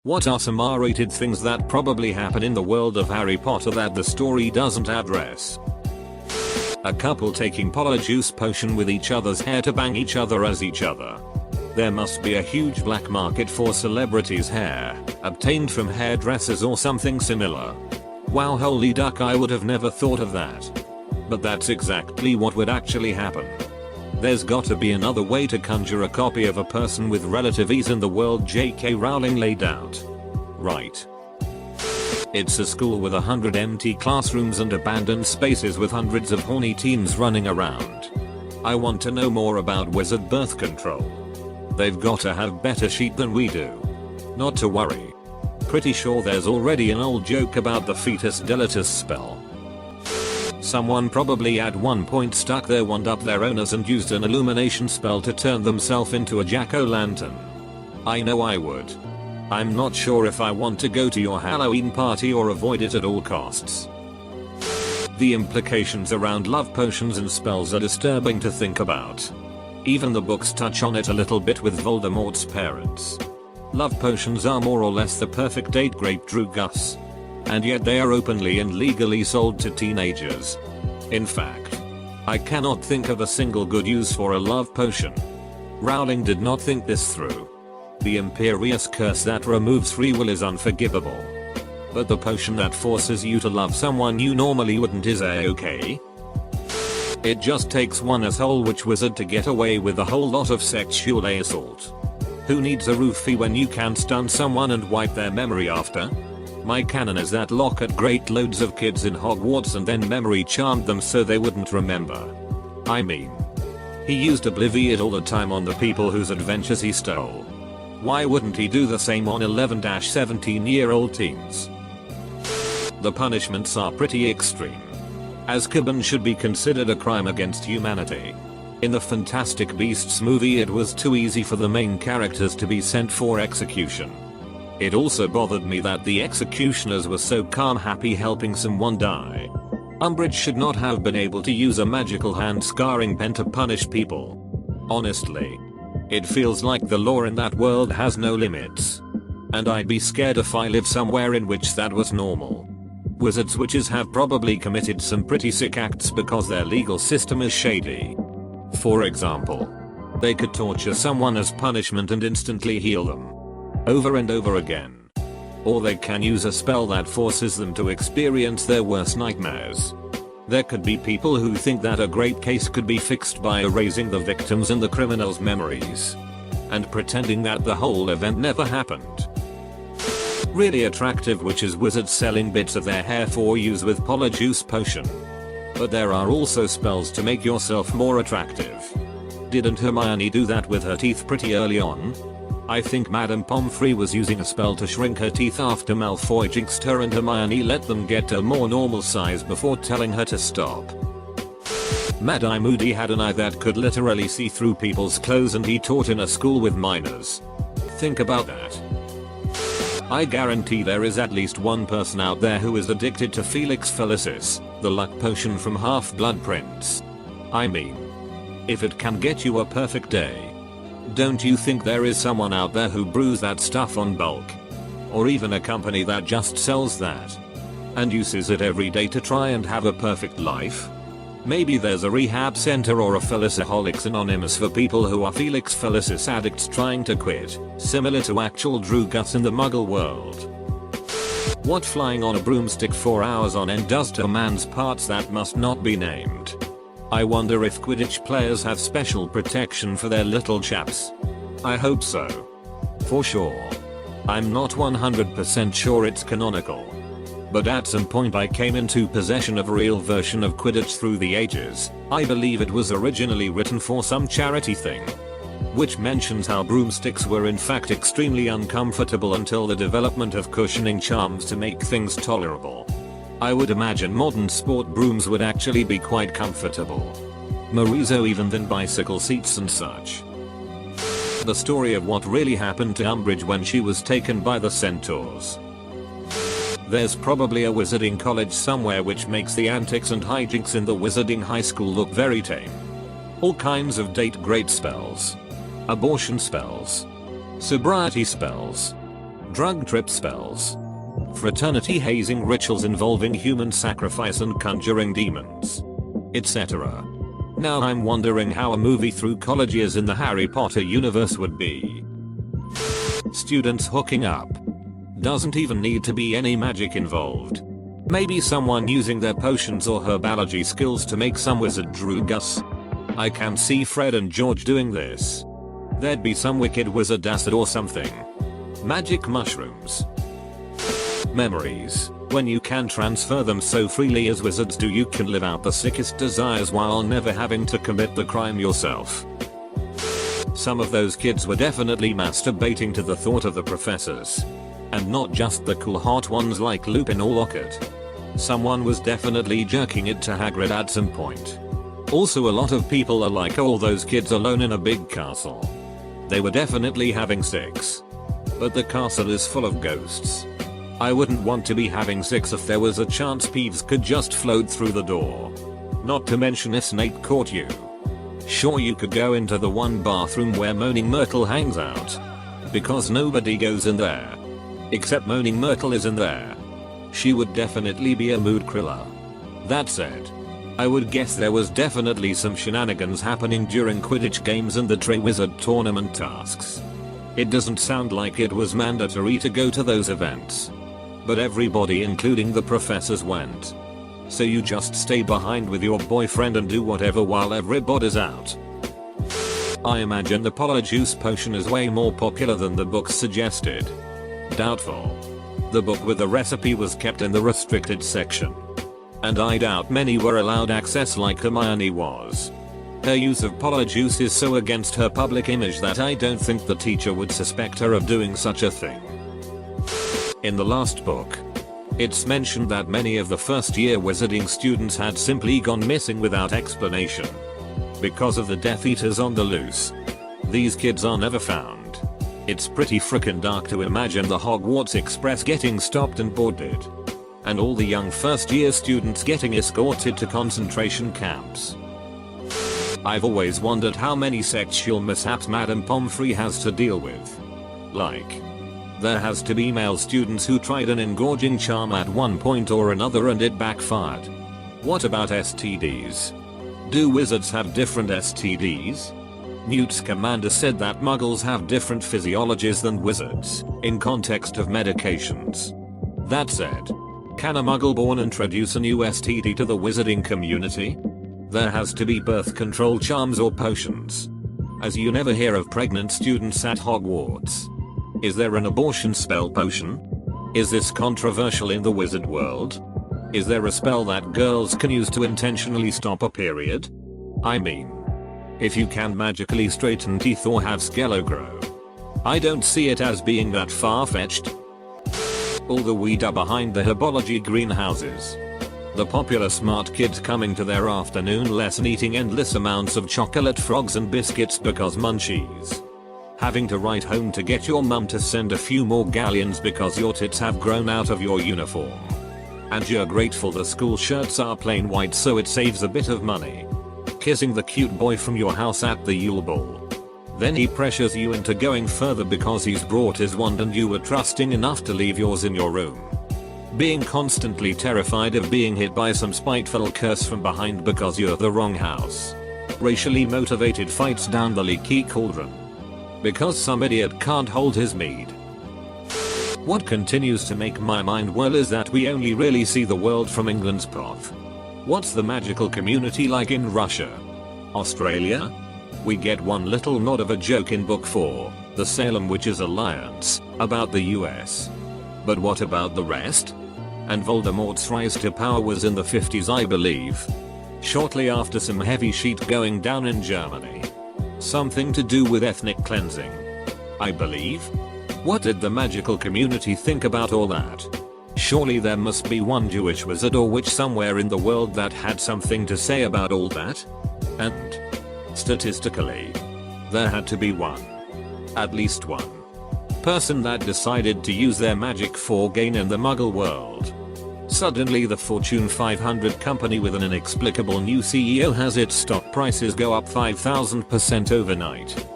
What are some R-rated things that probably happen in the world of Harry Potter that the story doesn't address? A couple taking polyjuice potion with each other's hair to bang each other as each other. There must be a huge black market for celebrities' hair, obtained from hairdressers or something similar. Wow, holy duck, I would have never thought of that. But that's exactly what would actually happen. There's gotta be another way to conjure a copy of a person with relative ease in the world J.K. Rowling laid out. Right. It's a school with 100 empty classrooms and abandoned spaces with hundreds of horny teens running around. I want to know more about wizard birth control. They've gotta have better shit than we do. Not to worry. Pretty sure there's already an old joke about the fetus deletus spell. Someone probably at one point stuck their wand up their owners and used an illumination spell to turn themselves into a jack-o'-lantern. I know I would. I'm not sure if I want to go to your Halloween party or avoid it at all costs. The implications around love potions and spells are disturbing to think about. Even the books touch on it a little bit with Voldemort's parents. Love potions are more or less the perfect date grape Drew Gus. And yet they are openly and legally sold to teenagers. In fact, I cannot think of a single good use for a love potion. Rowling did not think this through. The imperious curse that removes free will is unforgivable. But the potion that forces you to love someone you normally wouldn't is a-okay? It just takes one asshole witch wizard to get away with a whole lot of sexual assault. Who needs a roofie when you can stun someone and wipe their memory after? My canon is that Lockhart graped loads of kids in Hogwarts and then memory charmed them so they wouldn't remember. I mean, he used Obliviate all the time on the people whose adventures he stole. Why wouldn't he do the same on 11-17-year-old teens? The punishments are pretty extreme. Azkaban should be considered a crime against humanity. In the Fantastic Beasts movie it was too easy for the main characters to be sent for execution. It also bothered me that the executioners were so calm happy helping someone die. Umbridge should not have been able to use a magical hand scarring pen to punish people. Honestly. It feels like the law in that world has no limits. And I'd be scared if I lived somewhere in which that was normal. Wizards witches have probably committed some pretty sick acts because their legal system is shady. For example, they could torture someone as punishment and instantly heal them. Over and over again. Or they can use a spell that forces them to experience their worst nightmares. There could be people who think that a great case could be fixed by erasing the victims and the criminals' memories. And pretending that the whole event never happened. Really attractive witches wizards selling bits of their hair for use with polyjuice potion. But there are also spells to make yourself more attractive. Didn't Hermione do that with her teeth pretty early on? I think Madame Pomfrey was using a spell to shrink her teeth after Malfoy jinxed her and Hermione let them get to a more normal size before telling her to stop. Mad Eye Moody had an eye that could literally see through people's clothes and he taught in a school with minors. Think about that. I guarantee there is at least one person out there who is addicted to Felix Felicis, the luck potion from Half-Blood Prince. I mean, if it can get you a perfect day. Don't you think there is someone out there who brews that stuff on bulk? Or even a company that just sells that and uses it every day to try and have a perfect life? Maybe there's a rehab center or a Feliciholics Anonymous for people who are Felix Felicis addicts trying to quit, similar to actual Drew Gus in the Muggle world. What flying on a broomstick for hours on end does to a man's parts that must not be named. I wonder if Quidditch players have special protection for their little chaps. I hope so. For sure. I'm not 100% sure it's canonical. But at some point I came into possession of a real version of Quidditch through the ages. I believe it was originally written for some charity thing. Which mentions how broomsticks were in fact extremely uncomfortable until the development of cushioning charms to make things tolerable. I would imagine modern sport brooms would actually be quite comfortable. More so even than bicycle seats and such. The story of what really happened to Umbridge when she was taken by the centaurs. There's probably a wizarding college somewhere which makes the antics and hijinks in the wizarding high school look very tame. All kinds of date great spells. Abortion spells. Sobriety spells. drug trip spells, fraternity hazing rituals involving human sacrifice and conjuring demons, etc. Now I'm wondering how a movie through college years in the Harry Potter universe would be. Students hooking up. Doesn't even need to be any magic involved. Maybe someone using their potions or herbology skills to make some wizard drugus. I can see Fred and George doing this. There'd be some wicked wizard acid or something. Magic mushrooms. Memories. When you can transfer them so freely as wizards do, you can live out the sickest desires while never having to commit the crime yourself. Some of those kids were definitely masturbating to the thought of the professors. And not just the cool hot ones like Lupin or Lockhart. Someone was definitely jerking it to Hagrid at some point. Also, a lot of people are like, all those kids alone in a big castle. They were definitely having sex. But the castle is full of ghosts. I wouldn't want to be having sex if there was a chance Peeves could just float through the door. Not to mention if Snape caught you. Sure, you could go into the one bathroom where Moaning Myrtle hangs out. Because nobody goes in there. Except Moaning Myrtle is in there. She would definitely be a mood kriller. That said, I would guess there was definitely some shenanigans happening during Quidditch games and the Triwizard Tournament tasks. It doesn't sound like it was mandatory to go to those events. But everybody including the professors went. So you just stay behind with your boyfriend and do whatever while everybody's out. I imagine the Polyjuice potion is way more popular than the book suggested. Doubtful. The book with the recipe was kept in the restricted section. And I doubt many were allowed access like Hermione was. Her use of Polyjuice is so against her public image that I don't think the teacher would suspect her of doing such a thing. In the last book, it's mentioned that many of the first year wizarding students had simply gone missing without explanation. Because of the Death Eaters on the loose. These kids are never found. It's pretty frickin' dark to imagine the Hogwarts Express getting stopped and boarded. And all the young first year students getting escorted to concentration camps. I've always wondered how many sexual mishaps Madame Pomfrey has to deal with. Like, there has to be male students who tried an engorging charm at one point or another and it backfired. What about STDs? Do wizards have different STDs? Newt Scamander said that muggles have different physiologies than wizards, in context of medications. That said, can a muggle-born introduce a new STD to the wizarding community? There has to be birth control charms or potions. As you never hear of pregnant students at Hogwarts. Is there an abortion spell potion? Is this controversial in the wizard world? Is there a spell that girls can use to intentionally stop a period? I mean, if you can magically straighten teeth or have Skello grow. I don't see it as being that far-fetched. All the weed are behind the herbology greenhouses. The popular smart kids coming to their afternoon lesson eating endless amounts of chocolate frogs and biscuits because munchies. Having to write home to get your mum to send a few more galleons because your tits have grown out of your uniform. And you're grateful the school shirts are plain white so it saves a bit of money. Kissing the cute boy from your house at the Yule Ball. Then he pressures you into going further because he's brought his wand and you were trusting enough to leave yours in your room. Being constantly terrified of being hit by some spiteful curse from behind because you're the wrong house. Racially motivated fights down the leaky cauldron. Because some idiot can't hold his mead. What continues to make my mind whirl is that we only really see the world from England's path. What's the magical community like in Russia? Australia? We get one little nod of a joke in book 4, the Salem Witches Alliance, about the US. But what about the rest? And Voldemort's rise to power was in the 50s, I believe. Shortly after some heavy shit going down in Germany. Something to do with ethnic cleansing. I believe? What did the magical community think about all that? Surely there must be one Jewish wizard or witch somewhere in the world that had something to say about all that? And statistically, there had to be one. At least one. Person that decided to use their magic for gain in the muggle world. Suddenly the Fortune 500 company with an inexplicable new CEO has its stock prices go up 5,000% overnight.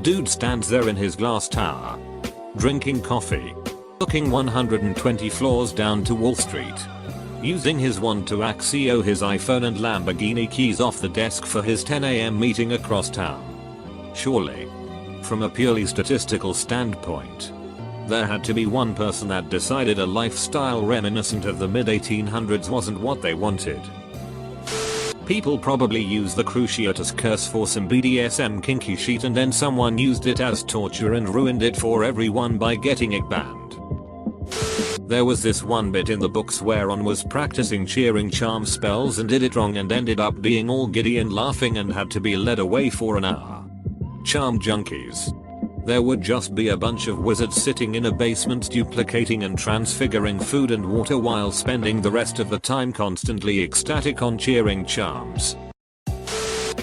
Dude stands there in his glass tower. Drinking coffee. Looking 120 floors down to Wall Street. Using his wand to Axio his iPhone and Lamborghini keys off the desk for his 10 AM meeting across town. Surely, from a purely statistical standpoint, there had to be one person that decided a lifestyle reminiscent of the mid-1800s wasn't what they wanted. People probably use the Cruciatus curse for some BDSM kinky shit and then someone used it as torture and ruined it for everyone by getting it banned. There was this one bit in the books where Ron was practicing cheering charm spells and did it wrong and ended up being all giddy and laughing and had to be led away for an hour. Charm junkies. There would just be a bunch of wizards sitting in a basement duplicating and transfiguring food and water while spending the rest of the time constantly ecstatic on cheering charms.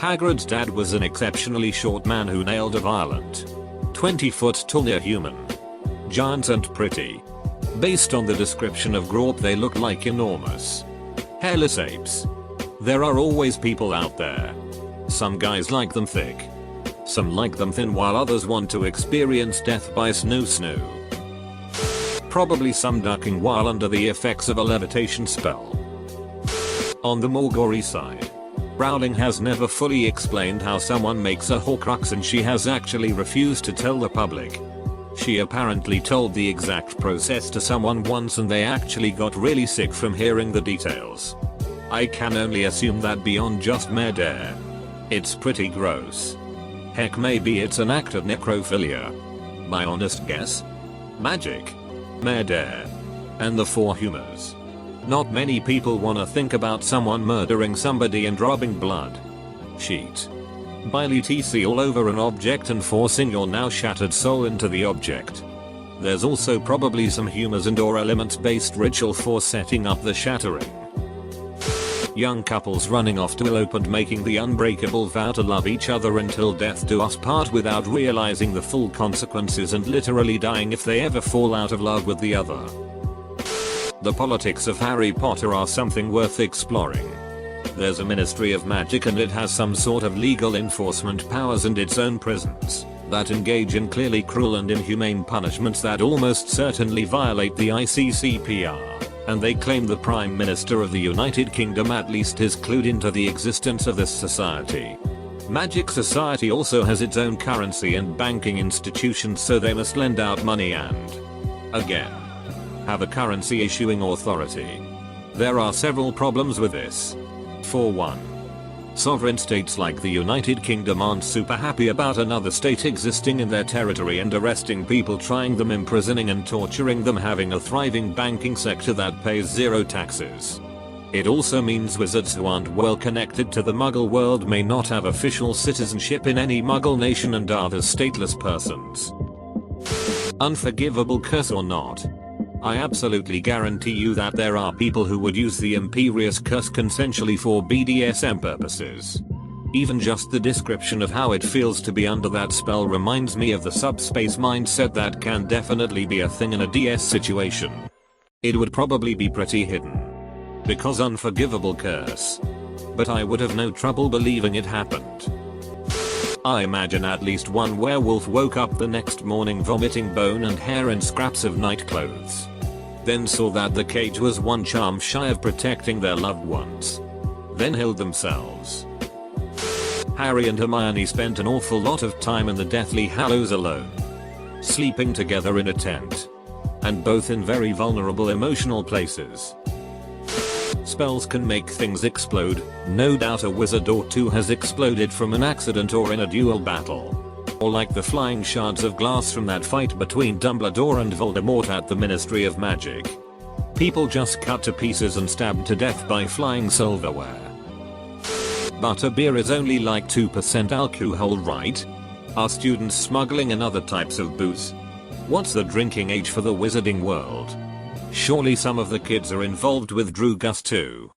Hagrid's dad was an exceptionally short man who nailed a violent 20-foot tall near human. Giant and pretty. Based on the description of Grawp, they look like enormous hairless apes. There are always people out there. Some guys like them thick. Some like them thin while others want to experience death by snoo. Probably some ducking while under the effects of a levitation spell. On the more gory side, Rowling has never fully explained how someone makes a Horcrux and she has actually refused to tell the public. She apparently told the exact process to someone once and they actually got really sick from hearing the details. I can only assume that beyond just murder, it's pretty gross. Heck, maybe it's an act of necrophilia. My honest guess? Magic, murder, and the four humors. Not many people wanna think about someone murdering somebody and robbing blood. Sheet. Bile etc all over an object and forcing your now shattered soul into the object. There's also probably some humors and or elements based ritual for setting up the shattering. Young couples running off to elope and making the unbreakable vow to love each other until death do us part without realizing the full consequences and literally dying if they ever fall out of love with the other. The politics of Harry Potter are something worth exploring. There's a Ministry of Magic and it has some sort of legal enforcement powers and its own prisons that engage in clearly cruel and inhumane punishments that almost certainly violate the ICCPR. And they claim the Prime Minister of the United Kingdom at least is clued into the existence of this society. Magic Society also has its own currency and banking institutions, so they must lend out money and, again, have a currency issuing authority. There are several problems with this. For one, sovereign states like the United Kingdom aren't super happy about another state existing in their territory and arresting people, trying them, imprisoning and torturing them, having a thriving banking sector that pays zero taxes. It also means wizards who aren't well connected to the Muggle world may not have official citizenship in any Muggle nation and are thus stateless persons. Unforgivable curse or not, I absolutely guarantee you that there are people who would use the Imperious Curse consensually for BDSM purposes. Even just the description of how it feels to be under that spell reminds me of the subspace mindset that can definitely be a thing in a DS situation. It would probably be pretty hidden. Because unforgivable curse. But I would have no trouble believing it happened. I imagine at least one werewolf woke up the next morning vomiting bone and hair and scraps of night clothes. Then saw that the cage was one charm shy of protecting their loved ones. Then healed themselves. Harry and Hermione spent an awful lot of time in the Deathly Hallows alone. Sleeping together in a tent. And both in very vulnerable emotional places. Spells can make things explode. No doubt a wizard or two has exploded from an accident or in a duel battle. Or like the flying shards of glass from that fight between Dumbledore and Voldemort at the Ministry of Magic. People just cut to pieces and stabbed to death by flying silverware. Butterbeer is only like 2% alcohol, right? Are students smuggling in other types of booze? What's the drinking age for the wizarding world? Surely some of the kids are involved with Drugas too.